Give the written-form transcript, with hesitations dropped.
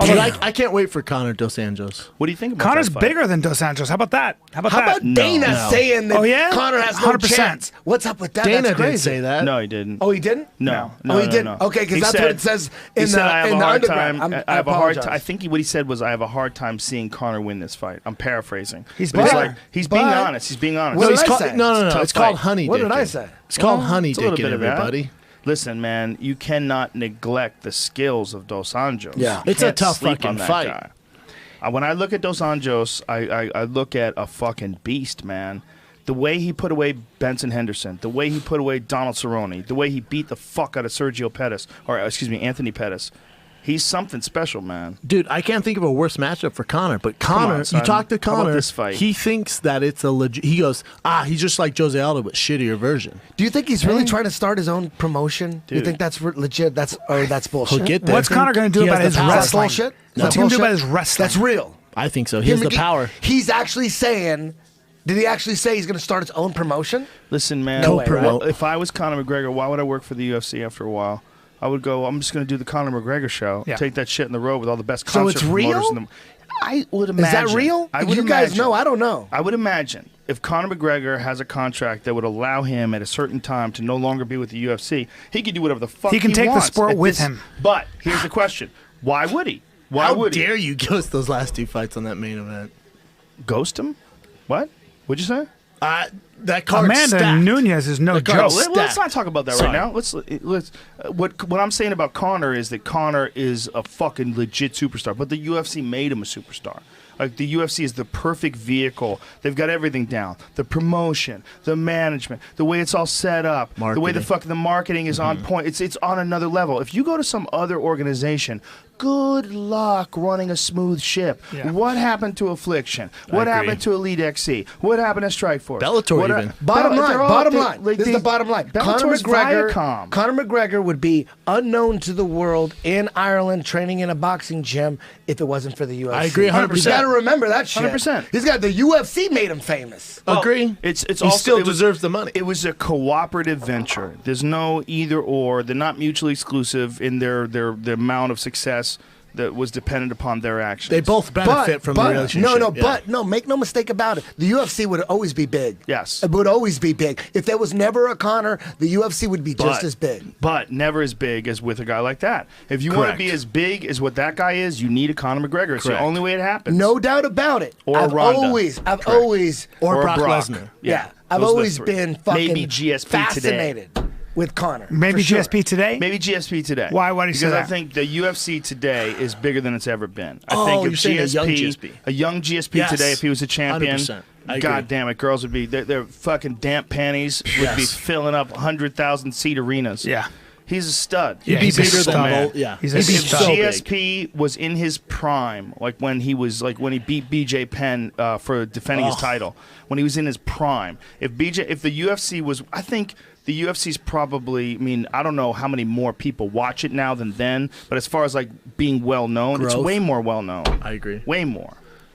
Dude, I can't wait for Conor Dos Anjos. What do you think about Conor's that fight? bigger than Dos Anjos. How about that? How about Dana saying that Conor has no 100%. chance? What's up with that? Dana That's crazy. didn't say that. No, he didn't. Oh, he didn't? No. Oh, he didn't? Okay, because that's what it says in the underground. I have a hard time. I think what he said was, I have a hard time seeing Conor win this fight. I'm paraphrasing. He's being honest. He's being honest. What did I say? No. It's called honey dicking. What did I say? It's called honey It's a little dicking, bit of that. everybody. Listen, man, you cannot neglect the skills of Dos Anjos. Yeah. You It's a can't tough sleep fucking on that fight. guy. When I look at Dos Anjos, I look at a fucking beast, man. The way he put away Benson Henderson, the way he put away Donald Cerrone, the way he beat the fuck out of Anthony Pettis. He's something special, man. Dude, I can't think of a worse matchup for Conor. But Conor, on, son. you talk to How about Conor, this fight? he thinks that it's a legit. He goes, he's just like Jose Aldo, but shittier version. Do you think he's really trying to start his own promotion? Do you think that's legit? That's bullshit. He'll get there. What's Conor going to do He about has his the power. wrestling? Bullshit? What's he going to do about his wrestling? That's real. I think so. He has the power. He's actually saying. Did he actually say he's going to start his own promotion? Listen, man. No way, right? If I was Conor McGregor, why would I work for the UFC after a while? I would go, I'm just going to do the Conor McGregor show. Yeah. Take that shit in the road with all the best So concert it's real? promoters in the I would imagine. Is that real? I would you guys imagine. know. I don't know. I would imagine if Conor McGregor has a contract that would allow him at a certain time to no longer be with the UFC, he could do whatever the fuck he can take the wants sport at with this- him. But here's the question. Why would he? Why How would dare you ghost those last two fights on that main event? he? Ghost him? What? What'd you say? That card's Amanda stacked. Nunez is no The joke. card's Let's not stacked. talk about that Sorry. right now. Let's. What I'm saying about Conor is that Conor is a fucking legit superstar, but the UFC made him a superstar. Like the UFC is the perfect vehicle. They've got everything down: the promotion, the management, the way it's all set up, the way the marketing is on point. It's on another level. If you go to some other organization, good luck running a smooth ship. Yeah. What happened to Affliction? What agree. happened to Elite XC? What happened to Strikeforce? Bellator What even. Bottom line. like This is the bottom line. Bellator's Viacom. Conor McGregor would be unknown to the world in Ireland training in a boxing gym if it wasn't for the UFC. I agree 100%. You got to remember that shit. 100%. He's got the UFC made him famous. Agree. It's he also, still it was- deserves the money. It was a cooperative venture. There's no either or. They're not mutually exclusive in their amount of success that was dependent upon their actions. They both benefit from the relationship. Make no mistake about it. The UFC would always be big. Yes. It would always be big. If there was never a Conor, the UFC would be just as big. But never as big as with a guy like that. If you want to Correct. be as big as what that guy is, you need a Conor McGregor. It's the Correct. only way it happens. No doubt about it. Or I've Ronda. always, Or Brock Brock. Lesnar. yeah, I've those are the always three. been fucking Maybe GSP fascinated today. with Conor. Maybe for sure. GSP today? Maybe GSP today. Why do you say Because I that? think the UFC today is bigger than it's ever been. I Oh, think you're saying a young GSP. A young GSP Yes. today, if he was a champion, 100%. I agree. God damn it, girls would be their fucking damp panties would be filling up 100,000 seat arenas. Yeah. He's a stud. Yeah, He'd be he's a bigger than stud. Bolt. Yeah. He's a He'd be If stud. so big. GSP was in his prime, like when he beat BJ Penn for defending his title, when he was in his prime, if the UFC was, I think the UFC's probably, I mean, I don't know how many more people watch it now than then, but as far as like being well known, it's Growth. way more well known. I agree. Way more.